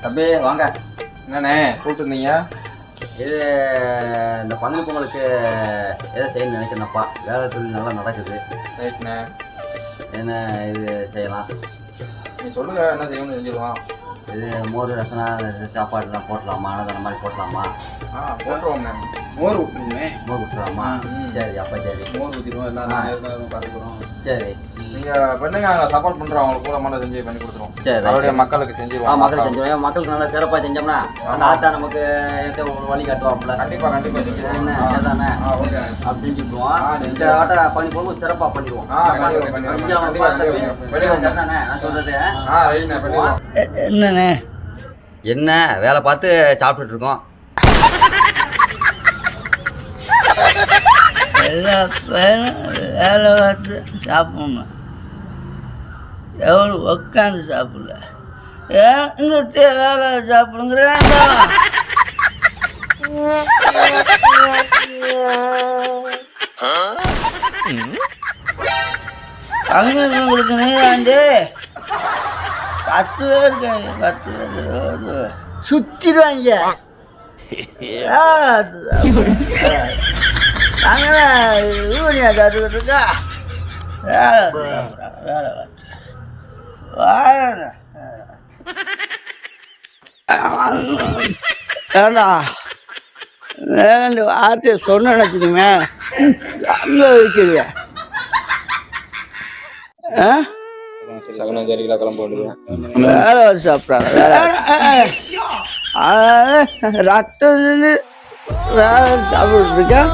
தம்பி வாங்க. என்னண்ணே கூப்பிட்டுருந்தீங்க? இது இந்த பங்குனி பொங்கலுக்கு எதை செய்யணும்னு நினைக்கிறேன்ப்பா. வேலை தொழில் நல்லா நடக்குது. ரைட்ண்ணே. என்ன இது செய்யலாம்? நீ சொல்லுங்க, என்ன செய்யணும்னு செஞ்சிடலாம். இது மோர் ரசனா சாப்பாடுலாம் போட்டலாமா? அன்னதான மாதிரி போட்டலாமா? போட்டுருவோம்ண்ணே. மோர் ஊற்றுங்க. மோர் ஊற்றலாமா? சரி, அப்போ சரி, மோர் ஊற்றிடுவோம். எல்லாம் பார்த்துக்குறோம். சரி. நீங்கள் பண்ணுங்க, நாங்கள் சப்போர்ட் பண்ணுறோம். அவங்களுக்கு கூட மட்டும் செஞ்சு பண்ணி கொடுத்துருவோம். சரி, அவருடைய மக்களுக்கு செஞ்சுருவோம். மக்களுக்கு செஞ்சுருவோம். மக்களுக்கு நல்லா சிறப்பாக செஞ்சோம்னா அந்த ஆத்தா நமக்கு ஒரு வழி காட்டுவாப்புல. கண்டிப்பாக கண்டிப்பாக செஞ்சுருவோம். என்ன தானே ஓகே. அப்படி செஞ்சுக்குவோம். இந்த ஆட்டை பண்ணி போகும்போது சிறப்பாக பண்ணிடுவோம். நான் சொல்றது என்னண்ணே? என்ன வேலை பார்த்து சாப்பிட்டுட்டு இருக்கோம். எல்லா பேரும் வேலை பார்த்து சாப்பிடணும். எவ்வளோ உட்காந்து சாப்பிடல. ஏன் இங்கே வேலை சாப்பிடுங்கிறேன்டா. அங்கே நீராண்டி 10 பேர் இருக்காங்க. 10 பேர் சுற்றிடுவாங்க. அங்கே ஊனியா காட்டுக்கிட்டு இருக்கா. வேலை ஏண்டா ஆர்டிய சொன்ன நினச்சிடுமே அங்கே வைக்கிறீங்க. வேலை வச்சு சாப்பிட்றாங்க. ரத்தம் வேலை சாப்பிட்டு இருக்கேன்.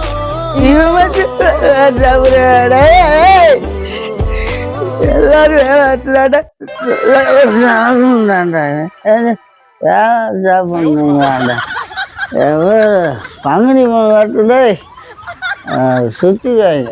எல்லாரும் சாப்பிடுங்க. பங்குனி வரட்டுடே சுற்றிக்காங்க.